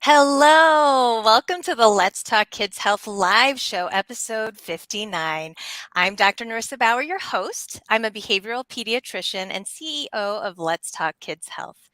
Hello, welcome to the Let's Talk Kids Health live show, episode 59. I'm Dr. Narissa Bauer, your host. I'm a behavioral pediatrician and CEO of Let's Talk Kids Health.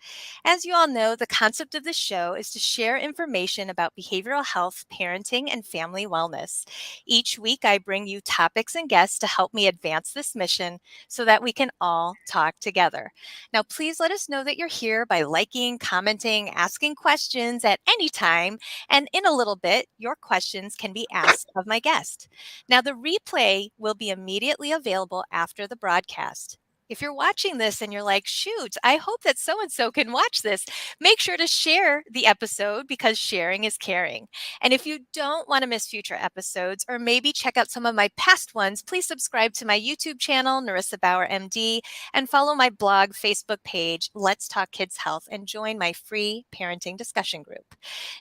As you all know, the concept of the show is to share information about behavioral health, parenting, and family wellness. Each week, I bring you topics and guests to help me advance this mission so that we can all talk together. Now, please let us know that you're here by liking, commenting, asking questions at any time. And in a little bit, your questions can be asked of my guest. Now, the replay will be immediately available after the broadcast. If you're watching this and you're like, shoot, I hope that so and so can watch this, make sure to share the episode because sharing is caring. And if you don't want to miss future episodes or maybe check out some of my past ones, please subscribe to my YouTube channel, Narissa Bauer MD, and follow my blog, Facebook page, Let's Talk Kids Health, and join my free parenting discussion group.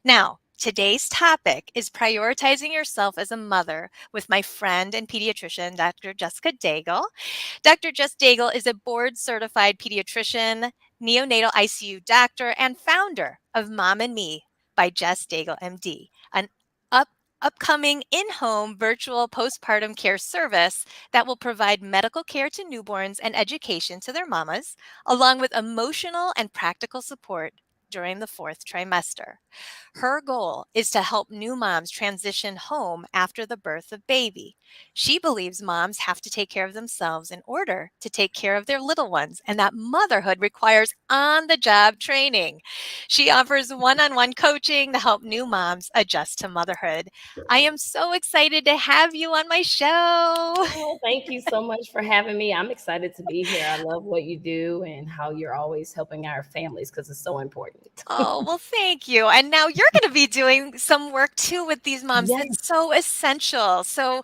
Now, today's topic is prioritizing yourself as a mother with my friend and pediatrician, Dr. Jessica Daigle. Dr. Jess Daigle is a board certified pediatrician, neonatal ICU doctor, and founder of Mom and Me by Jess Daigle MD, an upcoming in-home virtual postpartum care service that will provide medical care to newborns and education to their mamas, along with emotional and practical support during the fourth trimester. Her goal is to help new moms transition home after the birth of baby. She believes moms have to take care of themselves in order to take care of their little ones, and that motherhood requires on-the-job training. She offers one-on-one coaching to help new moms adjust to motherhood. I am so excited to have you on my show. Oh, thank you so much for having me. I'm excited to be here. I love what you do and how you're always helping our families because it's so important. Oh, well, thank you. And now you're going to be doing some work too with these moms. Yes. It's so essential. So,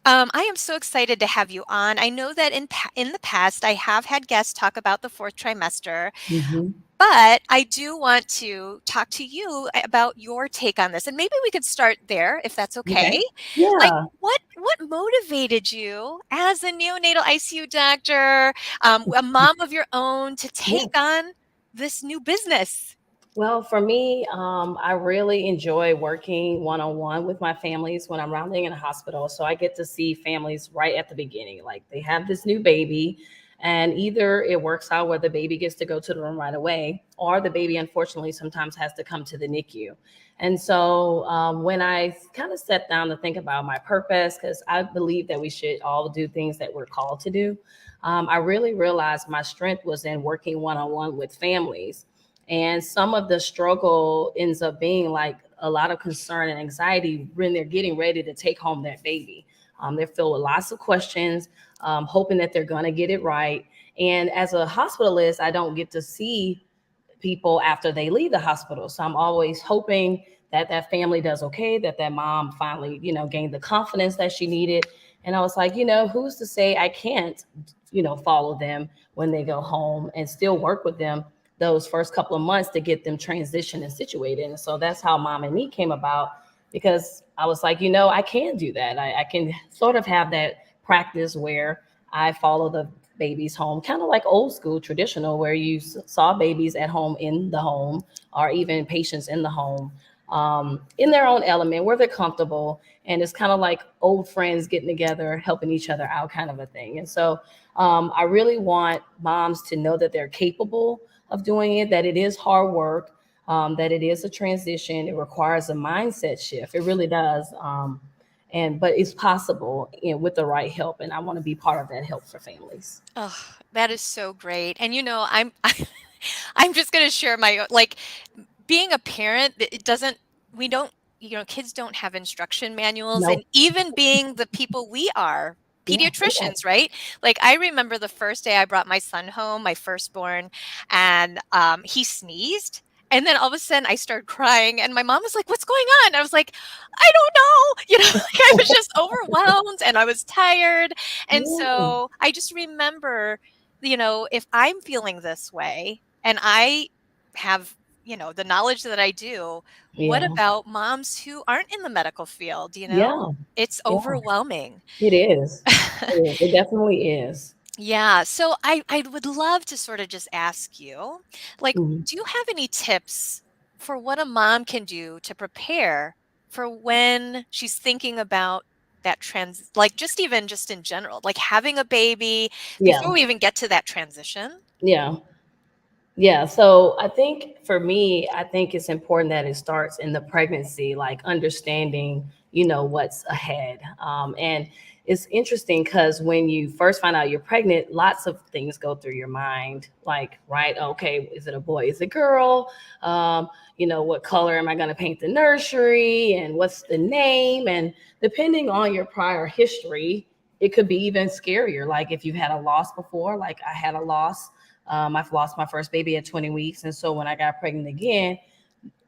I am so excited to have you on. I know that in the past, I have had guests talk about the fourth trimester, Mhm. but I do want to talk to you about your take on this. And maybe we could start there, if that's okay. Okay. Like, Yeah. what motivated you as a neonatal ICU doctor, a mom of your own, to take Yes. on this new business? Well, for me, I really enjoy working one on one with my families when I'm rounding in a hospital. So I get to see families right at the beginning. Like they have this new baby, and either it works out where the baby gets to go to the room right away, or the baby, unfortunately, sometimes has to come to the NICU. And so when I kind of sat down to think about my purpose, because I believe that we should all do things that we're called to do, I really realized my strength was in working one on one with families, and some of the struggle ends up being like a lot of concern and anxiety when they're getting ready to take home that baby. They're filled with lots of questions, hoping that they're going to get it right. And as a hospitalist, I don't get to see people after they leave the hospital. So I'm always hoping that that family does okay, that that mom finally, gained the confidence that she needed. And I was like, who's to say I can't, follow them when they go home and still work with them those first couple of months to get them transitioned and situated. And so that's how Mom and Me came about, because I was like, I can do that. I can sort of have that practice where I follow the babies home, kind of like old school traditional, where you saw babies at home in the home, or even patients in the home, in their own element where they're comfortable. And it's kind of like old friends getting together, helping each other out, kind of a thing. And so I really want moms to know that they're capable of doing it, that it is hard work, that it is a transition. It requires a mindset shift. It really does. But it's possible, with the right help. And I want to be part of that help for families. Oh, that is so great. And I'm just going to share my like being a parent. It doesn't we don't kids don't have instruction manuals, and No. even being the people we are, Yeah, they don't. pediatricians, right? Like I remember the first day I brought my son home, my firstborn, and he sneezed. And then all of a sudden I started crying and my mom was like, "What's going on?" I was like, "I don't know." Like I was just overwhelmed and I was tired. And Yeah, so I just remember, if I'm feeling this way and I have, the knowledge that I do, what yeah, about moms who aren't in the medical field, yeah, It's yeah. overwhelming. It is. It is. It definitely is. Yeah, so I would love to sort of just ask you, like, Mhm. do you have any tips for what a mom can do to prepare for when she's thinking about that like just in general, like having a baby before Yeah. we even get to that transition? Yeah. Yeah, so I think for me, I think it's important that it starts in the pregnancy, like understanding, what's ahead. And it's interesting because when you first find out you're pregnant, lots of things go through your mind, like, right, okay, is it a boy, is it a girl? What color am I going to paint the nursery? And what's the name? And depending on your prior history, it could be even scarier. Like if you've had a loss before, like I had a loss. I've lost my first baby at 20 weeks. And so when I got pregnant again,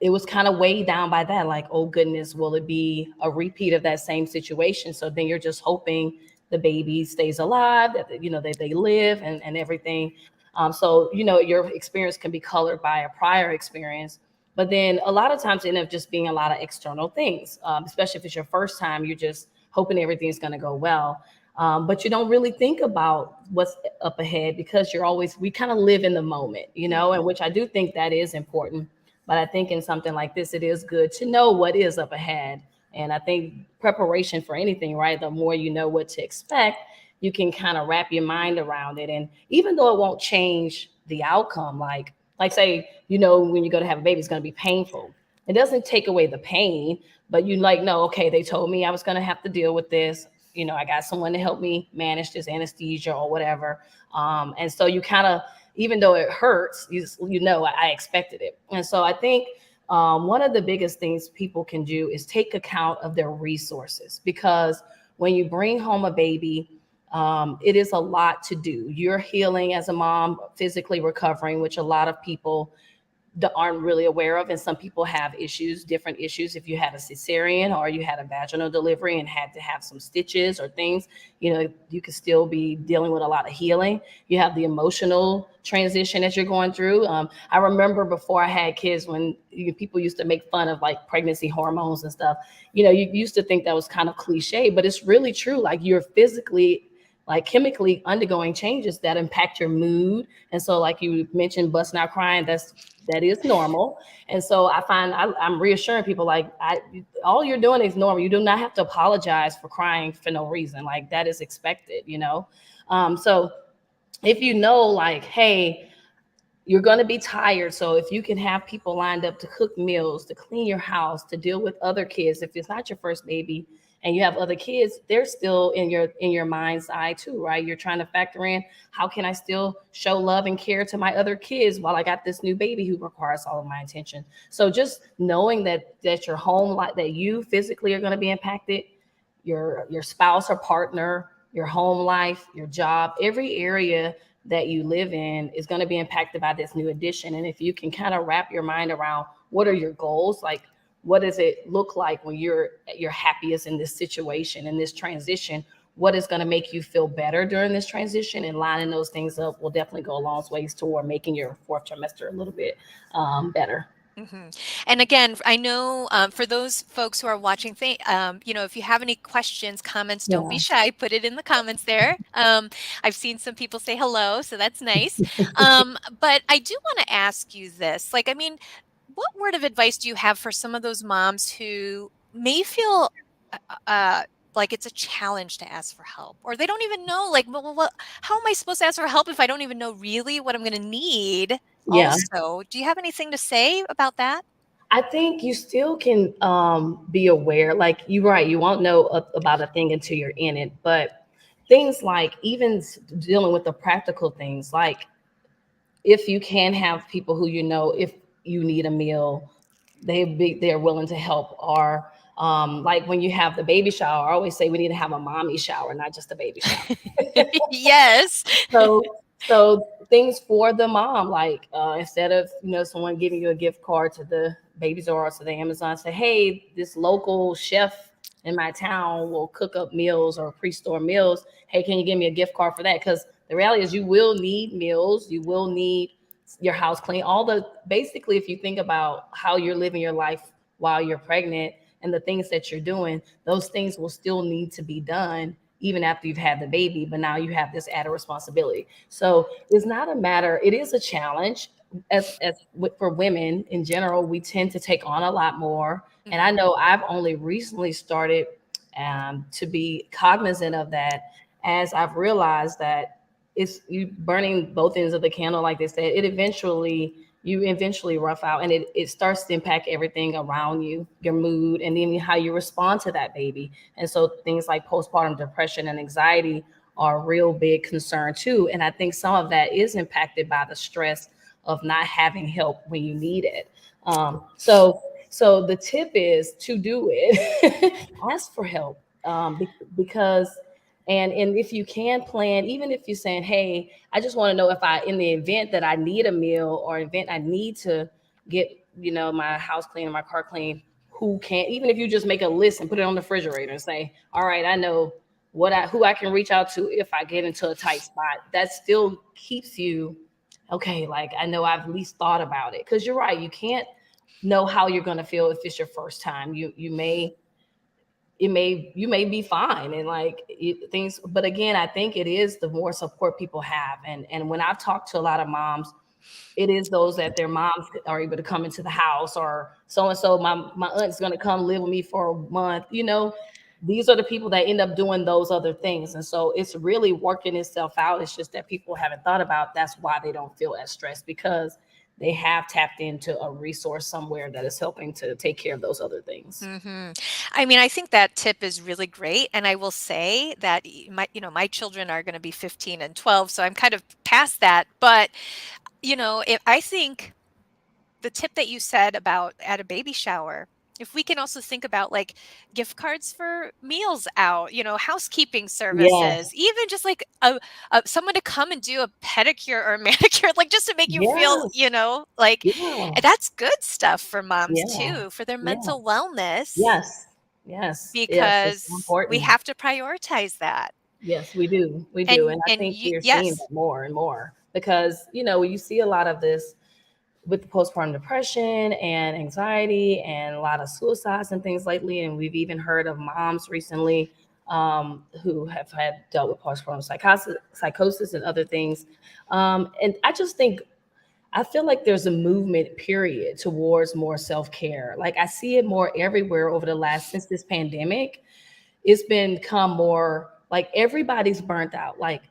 it was kind of weighed down by that. Like, oh goodness, will it be a repeat of that same situation? So then you're just hoping the baby stays alive, that they live and everything. So your experience can be colored by a prior experience. But then a lot of times it ends up just being a lot of external things, especially if it's your first time, you're just hoping everything's going to go well. But you don't really think about what's up ahead because we kind of live in the moment, and which I do think that is important. But I think in something like this, it is good to know what is up ahead. And I think preparation for anything, right? The more you know what to expect, you can kind of wrap your mind around it. And even though it won't change the outcome, like say, when you go to have a baby, it's going to be painful. It doesn't take away the pain, but you like, no, okay, they told me I was going to have to deal with this. I got someone to help me manage this anesthesia or whatever. And so you kind of, even though it hurts, I expected it. And so I think one of the biggest things people can do is take account of their resources, because when you bring home a baby, it is a lot to do. You're healing as a mom, physically recovering, which a lot of people aren't really aware of. And some people have different issues. If you had a cesarean or you had a vaginal delivery and had to have some stitches or things, you could still be dealing with a lot of healing. You have the emotional transition that you're going through. I remember before I had kids, when people used to make fun of like pregnancy hormones and stuff, you used to think that was kind of cliche, but it's really true. Like you're physically, like chemically undergoing changes that impact your mood. And so like you mentioned, busting out crying, that is normal. And so I find I'm reassuring people, like, all you're doing is normal. You do not have to apologize for crying for no reason. Like that is expected. So if like, hey, you're going to be tired. So if you can have people lined up to cook meals, to clean your house, to deal with other kids, if it's not your first baby and you have other kids, they're still in your mind's eye too, right? You're trying to factor in, how can I still show love and care to my other kids while I got this new baby who requires all of my attention? So just knowing that your home, like that you physically are going to be impacted, your spouse or partner, your home life, your job, every area that you live in is going to be impacted by this new addition. And if you can kind of wrap your mind around, what are your goals, like what does it look like when you're at your happiest in this situation, in this transition, what is going to make you feel better during this transition, and lining those things up will definitely go a long ways toward making your fourth trimester a little bit better. And again, I know for those folks who are watching, if you have any questions, comments, don't be Yeah. shy. Put it in the comments there. I've seen some people say hello, so that's nice. But I do want to ask you this. Like, I mean, what word of advice do you have for some of those moms who may feel like it's a challenge to ask for help, or they don't even know, like, how am I supposed to ask for help if I don't even know really what I'm going to need? Yeah. Also, do you have anything to say about that? I think you still can be aware. Like you're right, you won't know about a thing until you're in it. But things like even dealing with the practical things, like if you can have people who if you need a meal, they're willing to help. Or like when you have the baby shower, I always say we need to have a mommy shower, not just a baby shower. Yes. So things for the mom, like instead of someone giving you a gift card to the Babies R Us or the Amazon, say, hey, this local chef in my town will cook up meals or pre-store meals. Hey, can you give me a gift card for that? Because the reality is you will need meals, you will need your house clean. Basically, if you think about how you're living your life while you're pregnant and the things that you're doing, those things will still need to be done even after you've had the baby, but now you have this added responsibility. So it's not a matter, it is a challenge. for women in general, we tend to take on a lot more. And I Mhm. know I've only recently started to be cognizant of that, as I've realized that it's you burning both ends of the candle, like they said. You eventually rough out, and it starts to impact everything around you, your mood, and then how you respond to that baby. And so things like postpartum depression and anxiety are a real big concern too. And I think some of that is impacted by the stress of not having help when you need it. So the tip is to do it. Ask for help, because and if you can plan, even if you're saying, hey, I just want to know if I, in the event that I need a meal or event I need to get, my house clean and my car clean, who can, even if you just make a list and put it on the refrigerator and say, all right, I know who I can reach out to if I get into a tight spot. That still keeps you okay. Like, I know I've at least thought about it, because you're right. You can't know how you're going to feel if it's your first time. You may be fine, and like things, but again, I think it is the more support people have. And when I've talked to a lot of moms, it is those that their moms are able to come into the house, or so and so, my aunt's going to come live with me for a month. These are the people that end up doing those other things, and so it's really working itself out. It's just that people haven't thought about, that's why they don't feel as stressed, because they have tapped into a resource somewhere that is helping to take care of those other things. Mhm. I mean, I think that tip is really great, and I will say that my children are gonna be 15 and 12, so I'm kind of past that, but, if I think the tip that you said about at a baby shower, if we can also think about, like, gift cards for meals out, housekeeping services, Yes. even just, like, someone to come and do a pedicure or a manicure, like, just to make you feel, Yes. like Yeah. that's good stuff for moms Yeah. too, for their Yeah. mental wellness, Yes. Yes. Yes. It's so because we important. have to prioritize that. Yes, we do. We do. And And I and think you we're seeing yes. that more and more, because, you see a lot of this with the postpartum depression and anxiety and a lot of suicides and things lately. And we've even heard of moms recently, who have had dealt with postpartum psychosis and other things. And I just think, I feel like there's a movement, period, towards more self care. Like, I see it more everywhere over the last, since this pandemic. It's been become more like everybody's burnt out, like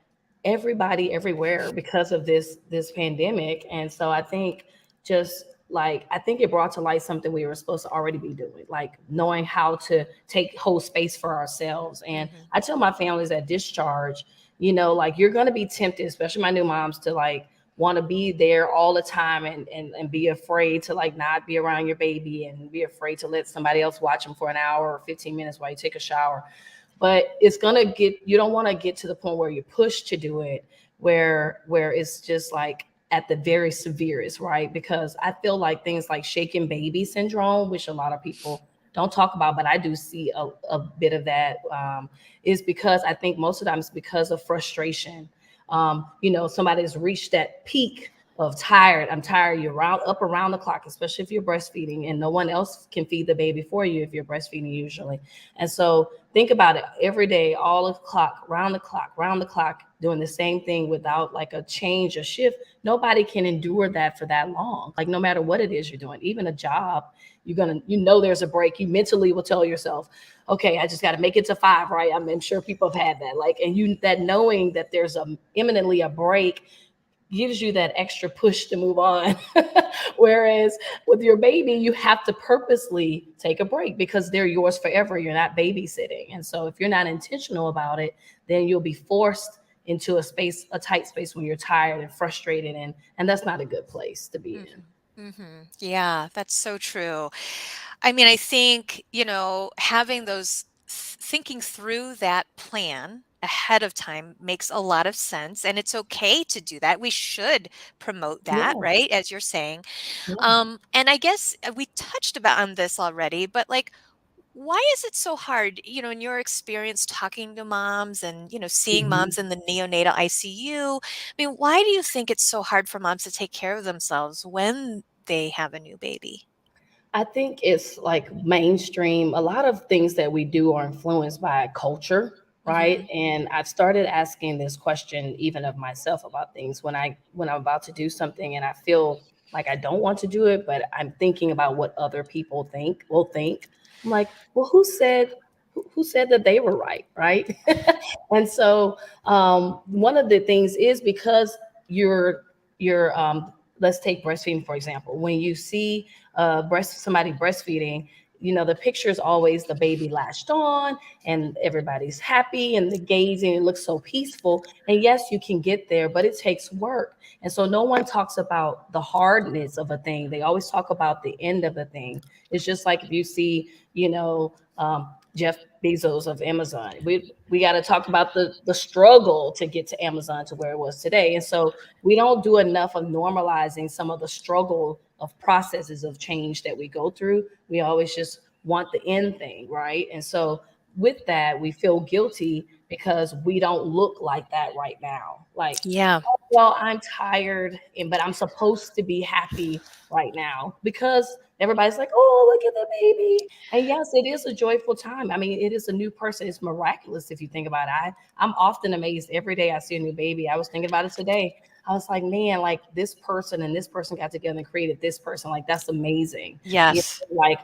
everybody everywhere, because of this pandemic. And so I think, just like, I think it brought to light something we were supposed to already be doing, like knowing how to take whole space for ourselves. And Mhm. I tell my families at discharge, like, you're going to be tempted, especially my new moms, to like want to be there all the time, and be afraid to like not be around your baby, and be afraid to let somebody else watch them for an hour or 15 minutes while you take a shower. But you don't want to get to the point where you're pushed to do it, where it's just like at the very severest, right? Because I feel like things like shaken baby syndrome, which a lot of people don't talk about, but I do see a bit of that, is because I think most of the time it's because of frustration. Somebody's reached that peak of tired. I'm tired. You're up around the clock, especially if you're breastfeeding, and no one else can feed the baby for you if you're breastfeeding usually. And so think about it, every day, all the clock, round the clock, doing the same thing without like a change or shift. Nobody can endure that for that long. Like, no matter what it is you're doing, even a job, there's a break. You mentally will tell yourself, okay, I just got to make it to 5, right? I'm sure people have had that. Like, and that knowing that there's imminently a break gives you that extra push to move on. Whereas with your baby, you have to purposely take a break, because they're yours forever. You're not babysitting. And so if you're not intentional about it, then you'll be forced into a tight space, when you're tired and frustrated, and that's not a good place to be in. Mhm. Mhm. Yeah, that's so true. I mean, I think, having thinking through that plan ahead of time makes a lot of sense. And it's okay to do that. We should promote that, Yeah. right? As you're saying. Yeah. And I guess we touched about on this already, but like, why is it so hard, in your experience talking to moms and, seeing Mhm. moms in the neonatal ICU? I mean, why do you think it's so hard for moms to take care of themselves when they have a new baby? I think it's like mainstream. A lot of things that we do are influenced by culture. right? Mhm. And I've started asking this question even of myself about things when I'm about to do something and I feel like I don't want to do it, but I'm thinking about what other people think. I'm like, well, who said that they were right, right? And so one of the things is because you're let's take breastfeeding for example. When you see somebody breastfeeding, you know the picture is always the baby latched on and everybody's happy and the gazing, it looks so peaceful. And yes, you can get there, but it takes work. And so no one talks about the hardness of a thing. They always talk about the end of a thing. It's just like if you see, Jeff Bezos of Amazon. We got to talk about the struggle to get to Amazon to where it was today. And so we don't do enough of normalizing some of the struggle of processes of change that we go through. We always just want the end thing, right? And so with that, we feel guilty because we don't look like that right now. Like, Yeah. oh, well, I'm tired, but I'm supposed to be happy right now because everybody's like, oh, look at the baby. And yes, it is a joyful time. I mean, it is a new person. It's miraculous if you think about it. I'm often amazed every day I see a new baby. I was thinking about it today. I was like, man, like this person and this person got together and created this person. Like, that's amazing. You Yes. know, like,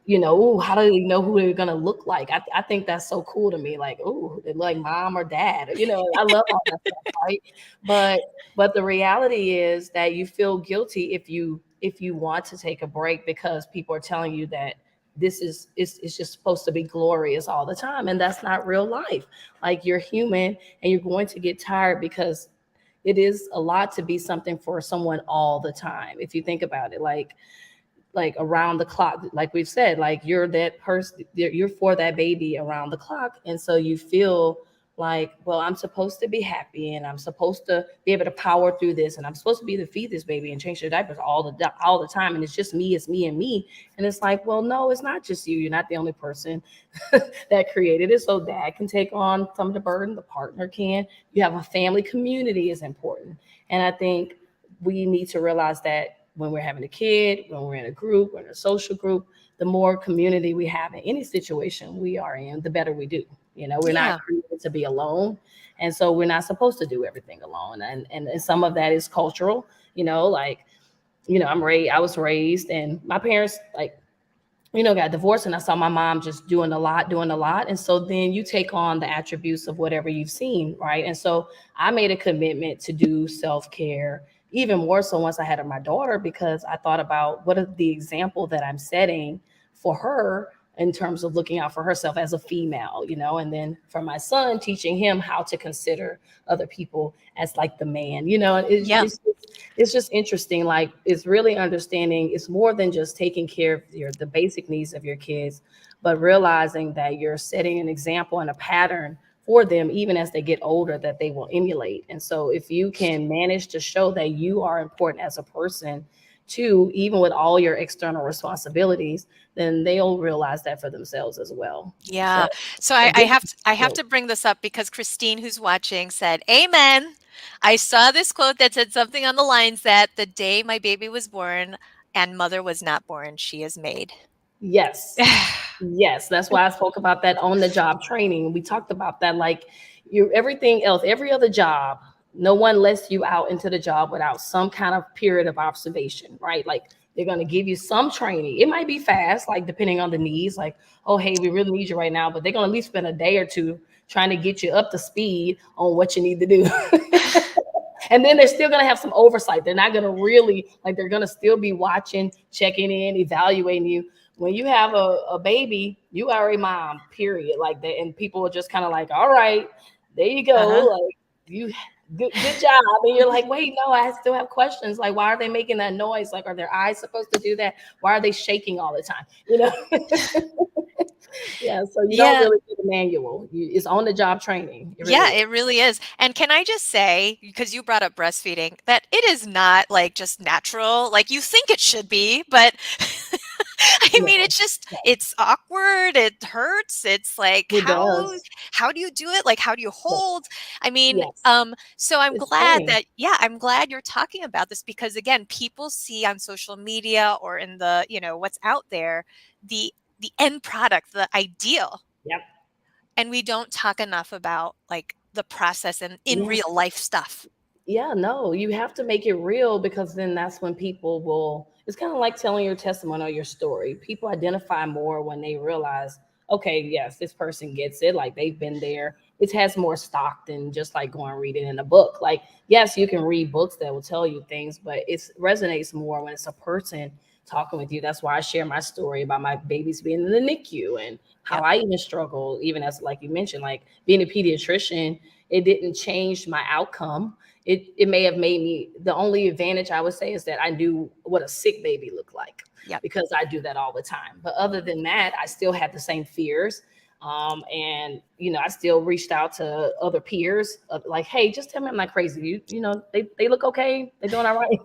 ooh, how do they know who they're gonna look like? I think that's so cool to me. Like, ooh, they look like mom or dad. I love all that stuff, right? But the reality is that you feel guilty if you want to take a break because people are telling you that this is it's just supposed to be glorious all the time, and that's not real life. Like you're human, and you're going to get tired because it is a lot to be something for someone all the time. If you think about it, like around the clock, like we've said, like you're that person, you're for that baby around the clock. And so you feel like, well, I'm supposed to be happy and I'm supposed to be able to power through this and I'm supposed to be to feed this baby and change their diapers all the time, and it's just me, it's me and me. And it's like, well, no, it's not just you, you're not the only person that created it. So dad can take on some of the burden, the partner can. You have a family, community is important. And I think we need to realize that when we're having a kid, when we're in a group, we're in a social group, the more community we have in any situation we are in, the better we do. We're not Yeah. created to be alone. And so we're not supposed to do everything alone. And some of that is cultural, like, I was raised and my parents like got divorced, and I saw my mom just doing a lot. And so then you take on the attributes of whatever you've seen, right? And so I made a commitment to do self-care even more so once I had my daughter, because I thought about what is the example that I'm setting for her in terms of looking out for herself as a female, and then for my son, teaching him how to consider other people as like the man, Yeah. it's just interesting. Like it's really understanding it's more than just taking care of the basic needs of your kids, but realizing that you're setting an example and a pattern for them even as they get older that they will emulate. And so if you can manage to show that you are important as a person too, even with all your external responsibilities, then they'll realize that for themselves as well. So Yeah. So a big I have to bring this up because Christine, who's watching, said, "Amen." I saw this quote that said something on the lines that the day my baby was born and mother was not born, she is made. Yes. Yes. That's why I spoke about that on the job training. We talked about that. Like everything else, every other job, no one lets you out into the job without some kind of period of observation, right? Like they're going to give you some training. It might be fast, like depending on the needs, like, oh, hey, we really need you right now. But they're going to at least spend a day or two trying to get you up to speed on what you need to do. And then they're still going to have some oversight. They're not going to really, like, they're going to still be watching, checking in, evaluating you. When you have a baby, you are a mom, period. Like that. And people are just kind of like, all right, there you go. Uh-huh. Like, you, good job. And you're like, wait, no, I still have questions. Like, why are they making that noise? Like, are their eyes supposed to do that? Why are they shaking all the time? Yeah. So you don't Yeah. really get a manual. It's on the job training. It really Yeah, is. it really is. And can I just say, because you brought up breastfeeding, that it is not like just natural, like you think it should be, but I mean, No, it's awkward, it hurts. It's like it does. how do you do it? Like how do you Yes. hold? I mean, Yes. so I'm It's glad training. that yeah, I'm glad you're talking about this because again, people see on social media or in the, what's out there, the end product, the ideal. Yep. And we don't talk enough about like the process and in Yes. real life stuff. Yeah, no, you have to make it real because then that's when people will, it's kind of like telling your testimony or your story. People identify more when they realize, okay, yes, this person gets it. Like they've been there. It has more stock than just like going and read it in a book. Like, yes, you can read books that will tell you things, but it resonates more when it's a person talking with you. That's why I share my story about my babies being in the NICU and how Yep. I even struggle, even as like you mentioned, like being a pediatrician, it didn't change my outcome. It may have made me, the only advantage I would say is that I knew what a sick baby looked like Yep. because I do that all the time. But other than that, I still had the same fears. And I still reached out to other peers, like, hey, just tell me I'm not crazy. They look okay. They're doing all right.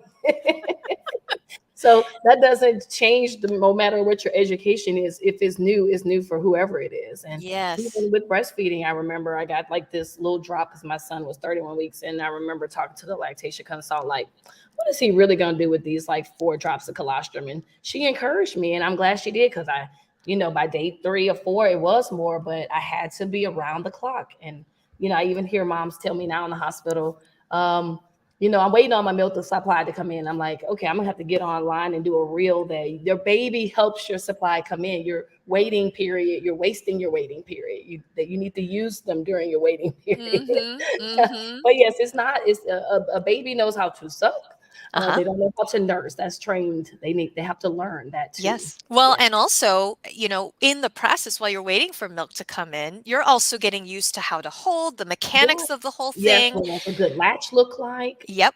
So that doesn't change no matter what your education is. If it's new for whoever it is. And Yes. even with breastfeeding, I remember I got like this little drop because my son was 31 weeks. And I remember talking to the lactation consultant, like, what is he really going to do with these like 4 drops of colostrum? And she encouraged me. And I'm glad she did because by day 3 or 4, it was more, but I had to be around the clock. And, I even hear moms tell me now in the hospital, I'm waiting on my milk supply to come in. I'm like, okay, I'm gonna have to get online and do a reel that your baby helps your supply come in. Your waiting period, you're wasting your waiting period. That you need to use them during your waiting period. Mhm. Mhm. But yes, it's not. It's a baby knows how to suck. Uh-huh. They don't know how to nurse. That's trained. They have to learn that too. Yes. Well, Yeah. and also, in the process while you're waiting for milk to come in, you're also getting used to how to hold the Yes. mechanics of the whole Yes. thing. What does a good latch look like? Yep.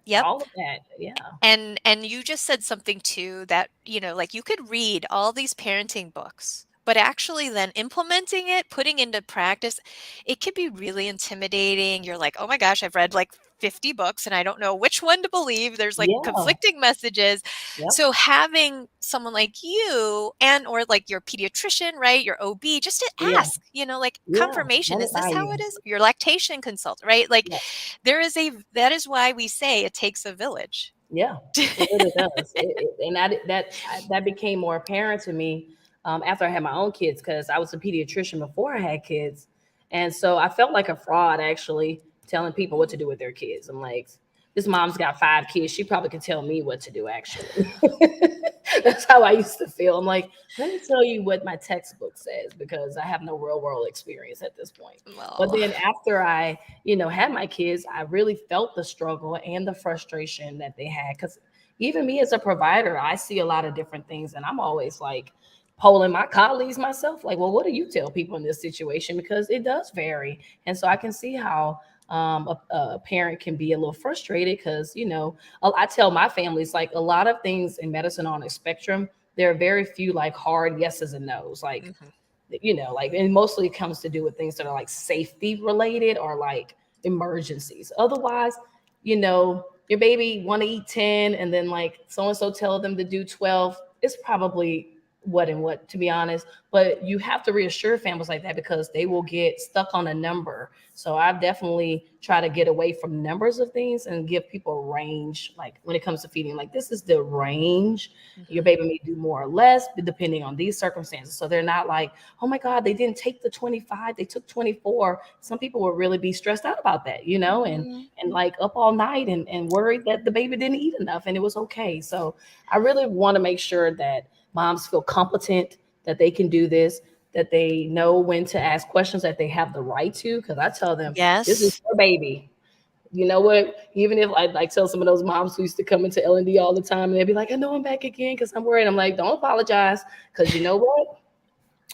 Yep. All of that. Yeah. And you just said something too that, like you could read all these parenting books, but actually then implementing it, putting into practice, it could be really intimidating. You're like, "Oh my gosh, I've read like 50 books and I don't know which one to believe. There's like Yeah. conflicting messages." Yep. So having someone like you and or like your pediatrician, right? Your OB, just to Yeah. ask, like Yeah. confirmation, Run it is by this how you. it is? Your lactation consultant, right? Like Yeah. that is why we say it takes a village. Yeah, it really does. And that became more apparent to me after I had my own kids because I was a pediatrician before I had kids, and so I felt like a fraud actually telling people what to do with their kids. I'm like, this mom's got 5 kids; she probably could tell me what to do. Actually, that's how I used to feel. I'm like, let me tell you what my textbook says because I have no real world experience at this point. But Well, then after I had my kids, I really felt the struggle and the frustration that they had. Because even me as a provider, I see a lot of different things, and I'm always like polling my colleagues myself, like, well, what do you tell people in this situation? Because it does vary, and so I can see how a parent can be a little frustrated because I tell my families like a lot of things in medicine on a spectrum. There are very few like hard yeses and nos, like mhm, like, and mostly it comes to do with things that are like safety related or like emergencies. Otherwise, your baby want to eat 10 and then like so and so tell them to do 12. It's probably what and what, to be honest. But you have to reassure families like that because they will get stuck on a number. So I've definitely tried to get away from numbers of things and give people a range. Like when it comes to feeding, like this is the range. Your mhm. baby may do more or less depending on these circumstances. So they're not like, oh my God, they didn't take the 25, they took 24. Some people would really be stressed out about that, Mhm. and like up all night and worried that the baby didn't eat enough and it was okay. So I really want to make sure that moms feel competent, that they can do this, that they know when to ask questions, that they have the right to. Because I tell them, this is Yes. your baby. You know what? Even if I like tell some of those moms who used to come into L&D all the time and they'd be like, I know I'm back again because I'm worried. I'm like, don't apologize because you know what?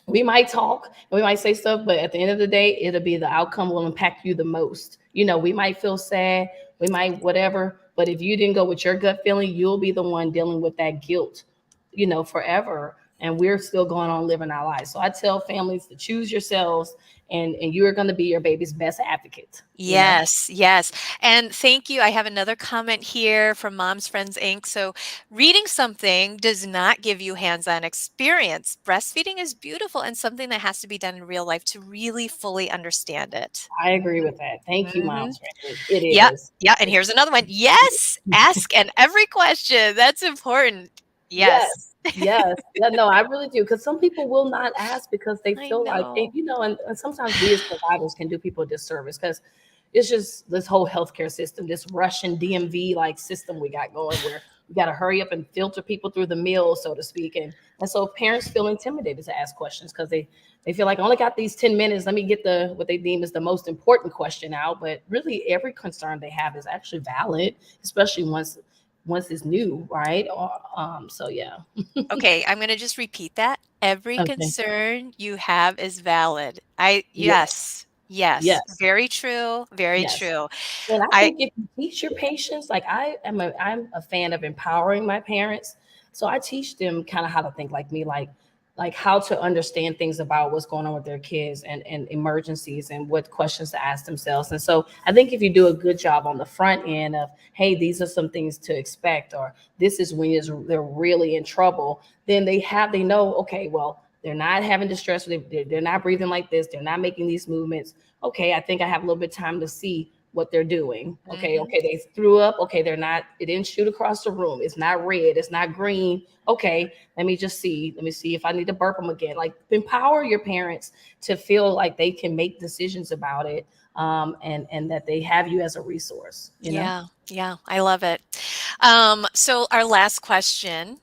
We might talk and we might say stuff, but at the end of the day, it'll be the outcome will impact you the most. We might feel sad, we might whatever, but if you didn't go with your gut feeling, you'll be the one dealing with that guilt, forever. And we're still going on living our lives. So I tell families to choose yourselves and you are going to be your baby's best advocate. Yes, yes. And thank you. I have another comment here from Moms Friends Inc. So, reading something does not give you hands-on experience. Breastfeeding is beautiful and something that has to be done in real life to really fully understand it. I agree with that. Thank you, Mhm. Mom's Friend. It Yeah, is. yeah, and here's another one. Yes, ask and every question. That's important. Yes. Yes. Yes. Yeah, no, I really do. Because some people will not ask because they I feel like they, know. and sometimes we as providers can do people a disservice because it's just this whole healthcare system, this Russian DMV like system we got going where you got to hurry up and filter people through the mill, so to speak. And so parents feel intimidated to ask questions because they feel like I only got these 10 minutes. Let me get the what they deem is the most important question out. But really every concern they have is actually valid, especially once it's new, right? So yeah. Okay, I'm gonna just repeat that. Every Okay. concern you have is valid. I Yes. yes, yes, Yes. very true, very Yes. true. And I I think if you teach your patients, like I'm a fan of empowering my parents. So I teach them kind of how to think like me, like how to understand things about what's going on with their kids and emergencies and what questions to ask themselves. And so I think if you do a good job on the front end of, hey, these are some things to expect, or this is when they're really in trouble, then they know, okay, well, they're not having distress, they're not breathing like this, they're not making these movements. Okay, I think I have a little bit of time to see what they're doing. Okay, mhm. okay, they threw up. Okay, they're not, it didn't shoot across the room. It's not red, it's not green. Okay, let me just see. Let me see if I need to burp them again. Like empower your parents to feel like they can make decisions about it, and that they have you as a resource, you know? Yeah, yeah, I love it. So our last question,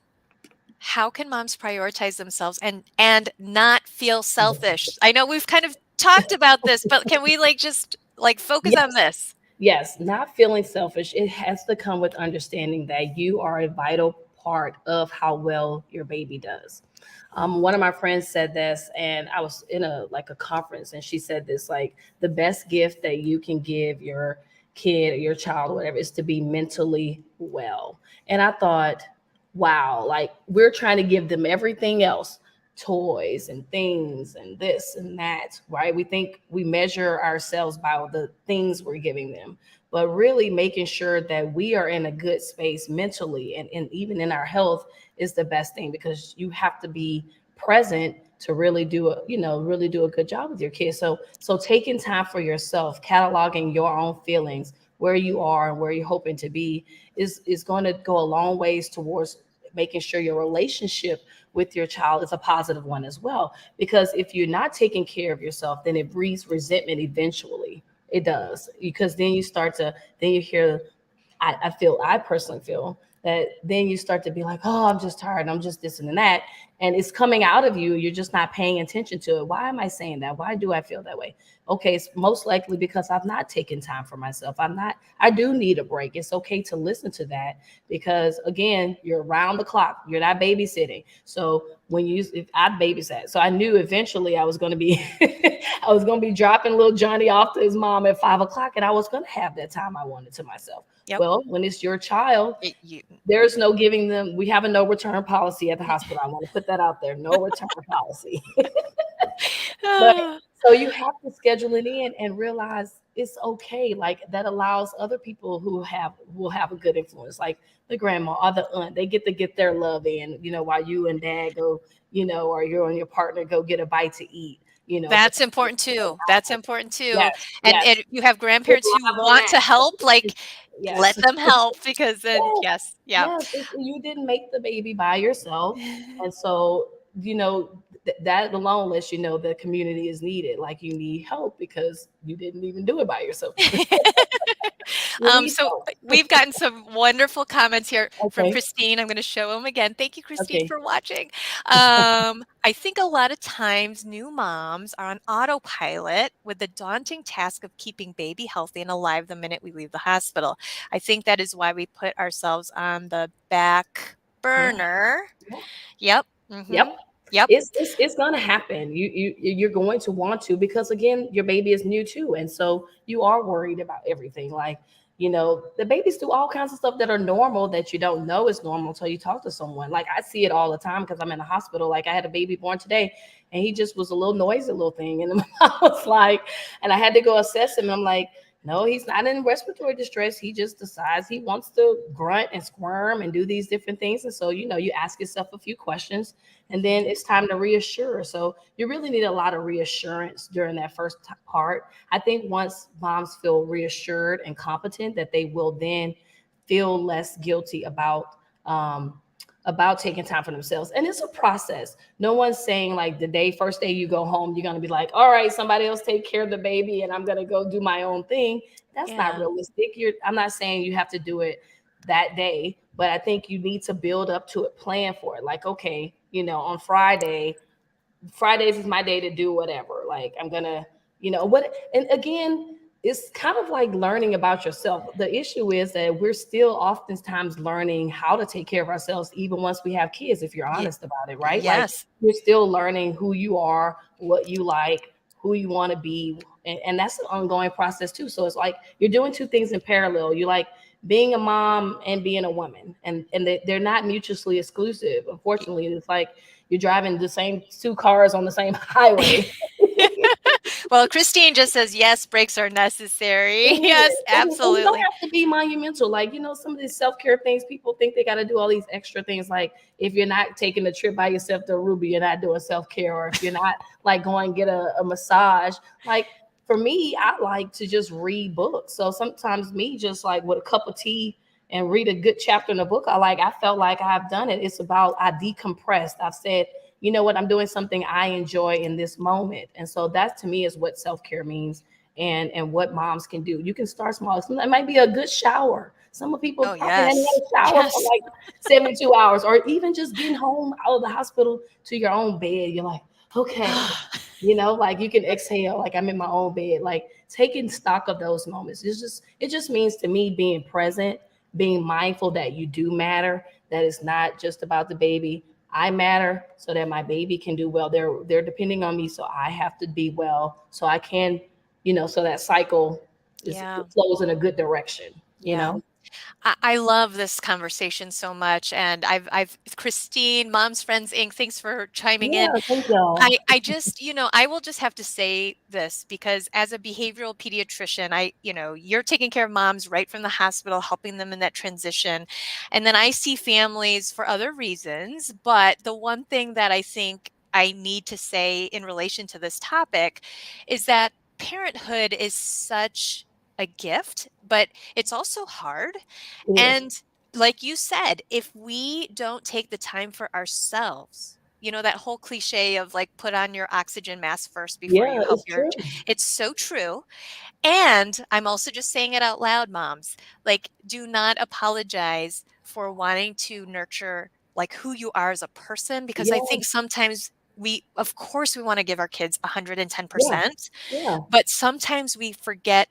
how can moms prioritize themselves and not feel selfish? I know we've kind of talked about this, but can we like just like focus on Yes. this? Yes, not feeling selfish. It has to come with understanding that you are a vital part of how well your baby does. One of my friends said this, and I was in a conference, and she said this like the best gift that you can give your kid or your child or whatever is to be mentally well. And I thought, wow, like we're trying to give them everything else, toys and things and this and that, right? We think we measure ourselves by the things we're giving them, but really making sure that we are in a good space mentally and even in our health is the best thing, because you have to be present to really do a good job with your kids. So taking time for yourself, cataloging your own feelings, where you are and where you're hoping to be is going to go a long ways towards making sure your relationship with your child is a positive one as well. Because if you're not taking care of yourself, then it breeds resentment eventually. It does. Because then you start to, then you hear, I personally feel that then you start to be like, oh, I'm just tired. I'm just this and that. And it's coming out of you. You're just not paying attention to it. Why am I saying that? Why do I feel that way? Okay, it's most likely because I've not taken time for myself. I do need a break. It's okay to listen to that, because again, you're around the clock. You're not babysitting. So if I babysat, so I knew eventually I was going to be, I was going to be dropping little Johnny off to his mom at 5 o'clock, and I was going to have that time I wanted to myself. Yep. Well, when it's your child, You, there's no giving them, we have a no return policy at the hospital. I want to put that out there. No return policy. But so you have to schedule it in and realize it's okay. Like that allows other people who will have a good influence, like the grandma or the aunt. They get to get their love in, while you and dad go, or you and your partner go get a bite to eat, for That's important too. That's important too. yes, And yes. you have We're grandparents who live on want that. to help, like Yes. let them help because then Yes, yes, yeah. yes. You didn't make the baby by yourself, and so that alone lets you know the community is needed. Like you need help because you didn't even do it by yourself. You need So help. we've gotten some wonderful comments here from Okay. Christine. I'm going to show them again. Thank you, Christine, Okay. for watching. I think a lot of times new moms are on autopilot with the daunting task of keeping baby healthy and alive the minute we leave the hospital. I think that is why we put ourselves on the back Yeah. burner. Yeah. Yep. Yep. Yep. It's gonna happen. You're going to want to, because again, your baby is new too, and so you are worried about everything. Like the babies do all kinds of stuff that are normal that you don't know is normal until you talk to someone. Like I see it all the time because I'm in the hospital. Like I had a baby born today, and he just was a little noisy little thing, and I was like, and I had to go assess him. I'm like, no, he's not in respiratory distress. He just decides he wants to grunt and squirm and do these different things. And so, you ask yourself a few questions, and then Mhm. it's time to reassure. So you really need a lot of reassurance during that first part. I think once moms feel reassured and competent, that they will then feel less guilty about about taking time for themselves. And it's a process. No one's saying like first day you go home, you're going to be like, all right, somebody else take care of the baby and I'm going to go do my own thing. That's not Yeah. realistic. I'm not saying you have to do it that day, but I think you need to build up to it, plan for it. Like, okay, on Fridays is my day to do whatever. Like I'm gonna, what and again, it's kind of like learning about yourself. The issue is that we're still oftentimes learning how to take care of ourselves, even once we have kids, if you're Ye honest about it, right? Like yes. you're still learning who you are, what you like, who you want to be. And that's an ongoing process too. So it's like you're doing two things in parallel. You like being a mom and being a woman, and they're not mutually exclusive. Unfortunately, it's like you're driving the same two cars on the same highway. Well, Christine just says, yes, breaks are necessary. Yes, And you don't absolutely. have to be monumental. Like, some of these self-care things, people think they got to do all these extra things. Like if you're not taking a trip by yourself to Aruba, you're not doing self-care. Or if you're not like going get a massage. Like for me, I like to just read books. So sometimes me just like with a cup of tea and read a good chapter in a book, I felt like I've done it. It's about, I decompressed. I've said, you know what, I'm doing something I enjoy in this moment. And so that to me is what self-care means, and what moms can do. You can start small. It might be a good shower. Some of people Oh, probably haven't yes. had a shower for Yes. like 72 hours, or even just getting home out of the hospital to your own bed. You're like, okay, like you can exhale, like I'm in my own bed, like taking stock of those moments. It just means to me being present, being mindful that you do matter, that it's not just about the baby. I matter so that my baby can do well. They're depending on me, so I have to be well so I can, so that cycle Yeah. flows in a good direction. Yeah. I love this conversation so much. And Christine, Mom's Friends Inc., thanks for chiming in. Yeah, thank y'all. I just, I will just have to say this because as a behavioral pediatrician, you're taking care of moms right from the hospital, helping them in that transition. And then I see families for other reasons. But the one thing that I think I need to say in relation to this topic is that parenthood is such a gift, but it's also hard. It is. And like you said, if we don't take the time for ourselves, that whole cliche of like put on your oxygen mask first before Yeah, you help it's your true. it's so true. And I'm also just saying it out loud, moms. Like, do not apologize for wanting to nurture like who you are as a person, because I Yeah, think sometimes of course we want to give our kids yeah, 110%, yeah, but sometimes we forget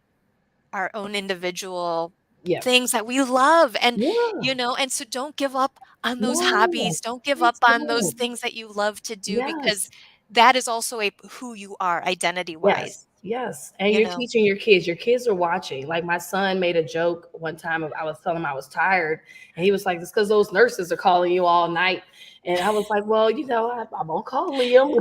our own individual yes, things that we love. And yeah, and so don't give up on those no, hobbies, don't give up please on those don't. things that you love to do, because Yes. that is also a who you are identity wise, Yes, yes. And you you're know. teaching your kids. Your kids are watching. Like my son made a joke one time. I was telling him I was tired, and he was like, "It's because those nurses are calling you all night." And I was like, "Well, I'm gonna call Liam."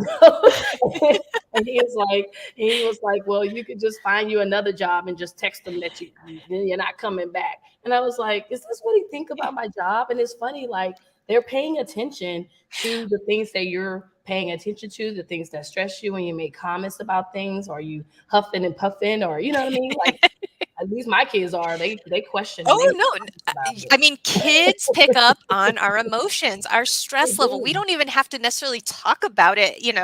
And he was like, "Well, you could just find you another job and just text them that you're not coming back." And I was like, "Is this what he think about my job?" And it's funny, like they're paying attention to the things that you're paying attention to, the things that stress you when you make comments about things, or you huffing and puffing, or you know what I mean? Like at least my kids are. They question and they Oh, make no, comments about I it. mean, kids pick up on our emotions, our They stress level. We do. don't even have to necessarily talk about it, Yeah,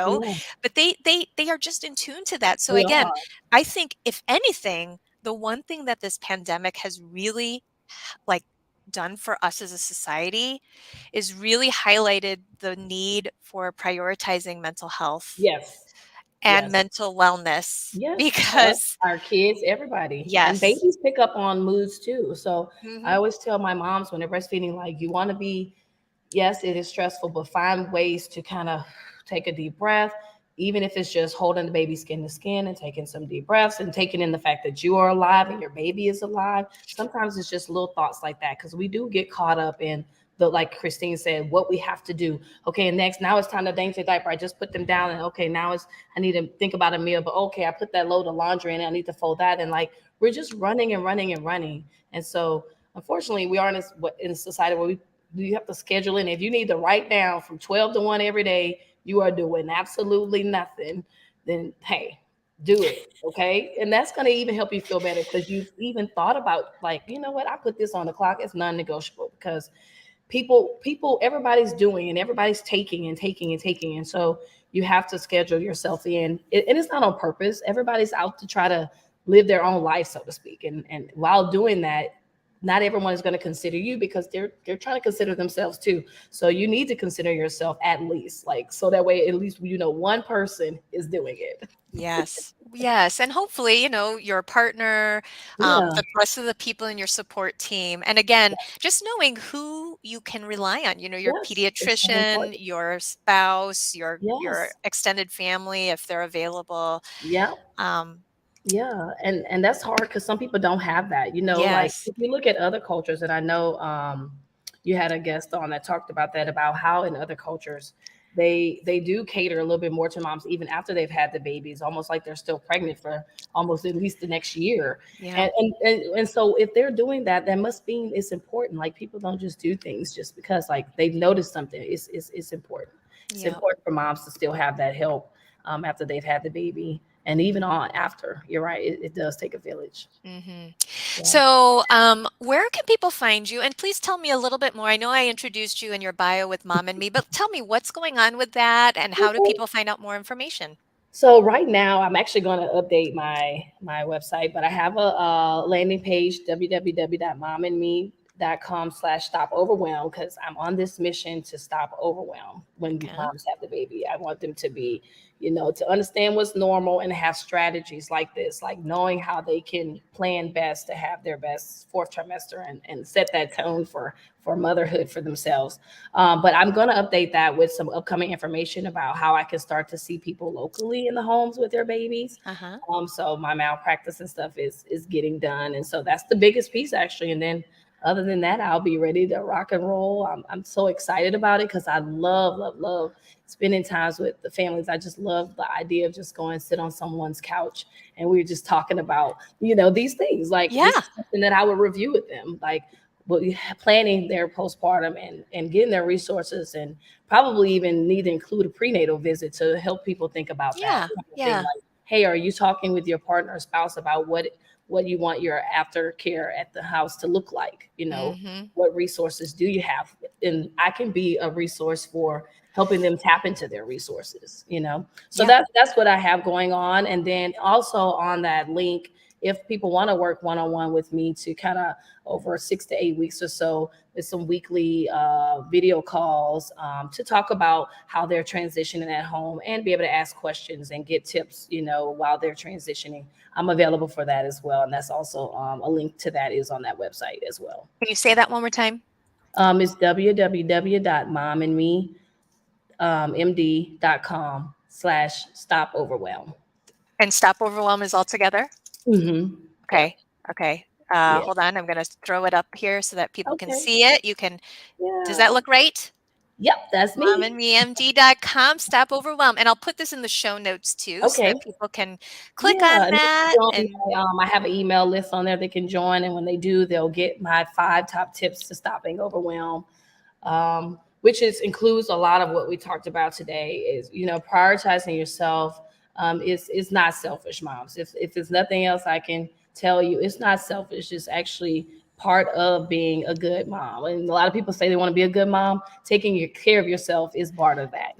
but they are just in tune to that. So they again, are. I think if anything, the one thing that this pandemic has really like done for us as a society is really highlighted the need for prioritizing mental health Yes. and Yes. mental wellness Yes, because our kids, everybody, and yes. babies pick up on moods too. So I Hmm. always tell my moms when they're breastfeeding, like, you want to be, yes, it is stressful, but find ways to kind of take a deep breath, even if it's just holding the baby skin to skin and taking some deep breaths and taking in the fact that you are alive and your baby is alive. Sometimes it's just little thoughts like that because we do get caught up in the, like Christine said, what we have to do. Okay, and next, now it's time to change the diaper. I just put them down, and okay, now I need to think about a meal, but okay, I put that load of laundry in, I need to fold that, and like we're just running and running and running, and so unfortunately, we are in a society where you have to schedule in. If you need to write down from 12 to 1 every day, you are doing absolutely nothing. Then hey, do it, okay? And that's going to even help you feel better because you've even thought about, like, you know what, I put this on the clock. It's non-negotiable because everybody's doing and everybody's taking and taking and taking, and so you have to schedule yourself in. And it's not on purpose. Everybody's out to try to live their own life, so to speak, and while doing that, not everyone is going to consider you because they're trying to consider themselves too. So you need to consider yourself at least, like, so that way at least one person is doing it. Yes. Yes. And hopefully, your partner, Yeah. the rest of the people in your support team. And again, just knowing who you can rely on, your Yes, it's so pediatrician, important. your spouse, your Yes. extended family, if they're available. Yeah. Um, Yeah, and that's hard because some people don't have that. Like yes. if you look at other cultures, and I know you had a guest on that talked about that, about how in other cultures they do cater a little bit more to moms even after they've had the babies, almost like they're still pregnant for almost at least the next year. Yeah. And so if they're doing that, that must mean it's important. Like people don't just do things just because like they've noticed something. It's important. It's Yeah. important for moms to still have that help after they've had the baby, and even on after. You're right, it does take a village. hmm Yeah. So, where can people find you? And please tell me a little bit more. I know I introduced you in your bio with Mom and Me, but tell me what's going on with that and how do Okay. people find out more information? So right now, I'm actually going to update my website, but I have a landing page, www.momandme.com/stop overwhelm, because I'm on this mission to stop overwhelm when Okay. moms have the baby. I want them to be, to understand what's normal and have strategies like this, like knowing how they can plan best to have their best fourth trimester, and set that tone for motherhood for themselves. But I'm going to update that with some upcoming information about how I can start to see people locally in the homes with their babies. Uh-huh. So my malpractice and stuff is getting done, and so that's the biggest piece actually. And then other than that, I'll be ready to rock and roll. I'm so excited about it because I love spending times with the families. I just love the idea of just going sit on someone's couch and we're just talking about these things. Like Yeah. this is something that I would review with them, like planning their postpartum and getting their resources, and probably even need to include a prenatal visit to help people think about that Yeah. kind of thing. Yeah. Like, hey, are you talking with your partner or spouse about what you want your aftercare at the house to look like? Mm-hmm. What resources do you have? And I can be a resource for helping them tap into their resources. So Yeah. that's what I have going on. And then also on that link, if people want to work one-on-one with me to kind of over 6 to 8 weeks or so, with some weekly video calls to talk about how they're transitioning at home and be able to ask questions and get tips, while they're transitioning. I'm available for that as well. And that's also a link to that is on that website as well. Can you say that one more time? It's www.momandme.com/stop overwhelm. And stop overwhelm is all together? Mm-hmm. Yep. Okay. Okay. Yeah. Hold on. I'm going to throw it up here so that people can Okay. see it. Does that Yeah. look right? Yep. That's me. momandmemd.com, stop overwhelm. And I'll put this in the show notes too so Okay. that people can click Yeah, on and they can that. join And I have an email list on there they can join, and when they do, they'll get my 5 top tips to stopping overwhelm, which includes a lot of what we talked about today. Is prioritizing yourself. Is not selfish, moms. If there's nothing else I can tell you, it's not selfish. It's actually part of being a good mom. And a lot of people say they want to be a good mom. Taking care of yourself is part of that.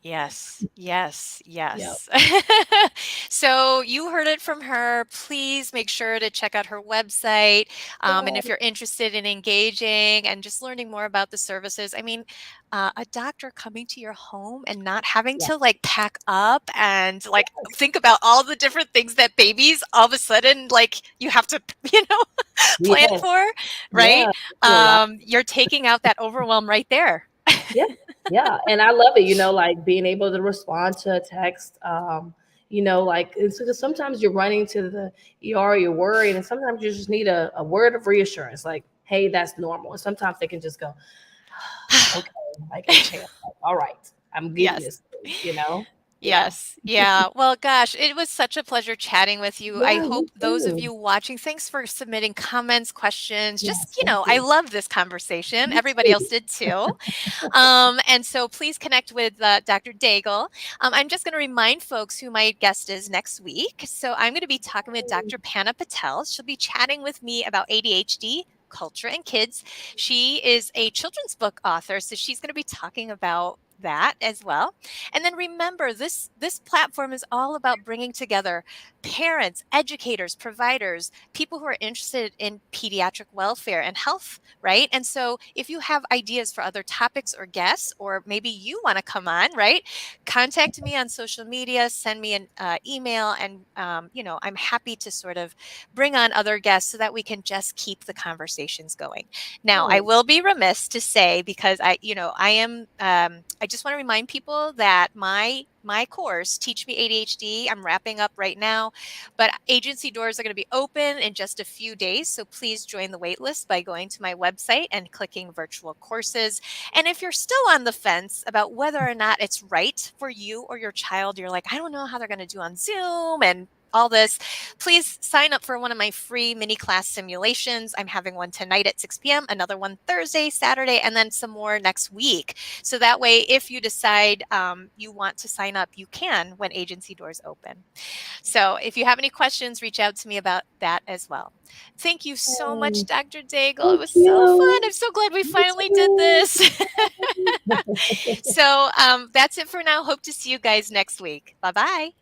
yes, yes, Yeah. yes. So you heard it from her. Please make sure to check out her website. And if Yeah. you're interested in engaging and just learning more about the services, I mean, a doctor coming to your home and not having Yeah. to like pack up and like think about all the different things that babies all of a sudden like you have to, you know, plan Yes. for, Yeah. right? Do a lot. You're taking out that overwhelm right there. Yeah, yeah, and I love it. Like being able to respond to a text. Like it's because sometimes you're running to the ER, you're worried, and sometimes you just need a word of reassurance, like, "Hey, that's normal." And sometimes they can just go, "Okay," like a champ. Like, all right, I'm getting Yes. this. Thing. Yeah, Yes. Yeah. Well, gosh, it was such a pleasure chatting with you. I yeah, hope you those of too. you watching, thanks for submitting comments, questions. Just, Yes, thank I you. love this conversation. Me Everybody else too. did too. And so please connect with Dr. Daigle. I'm just going to remind folks who my guest is next week. So I'm going to be talking with Dr. Panna Patel. She'll be chatting with me about ADHD, culture and kids. She is a children's book author, so she's going to be talking about that as well. And then remember, this platform is all about bringing together parents, educators, providers, people who are interested in pediatric welfare and health, right? And so if you have ideas for other topics or guests, or maybe you want to come on, right? Contact me on social media, send me an email, and I'm happy to sort of bring on other guests so that we can just keep the conversations going. Now, I Yes. will be remiss to say, because I just want to remind people that my course, Teach Me ADHD, I'm wrapping up right now, but agency doors are going to be open in just a few days. So please join the waitlist by going to my website and clicking virtual courses. And if you're still on the fence about whether or not it's right for you or your child, you're like, I don't know how they're going to do on Zoom and all this, please sign up for one of my free mini class simulations. I'm having one tonight at 6 p.m., another one Thursday, Saturday, and then some more next week. So that way, if you decide you want to sign up, you can when agency doors open. So if you have any questions, reach out to me about that as well. Thank you so much, Dr. Daigle. It Thank was so fun. you. I'm so glad we You finally did too. this. So that's it for now. Hope to see you guys next week. Bye bye.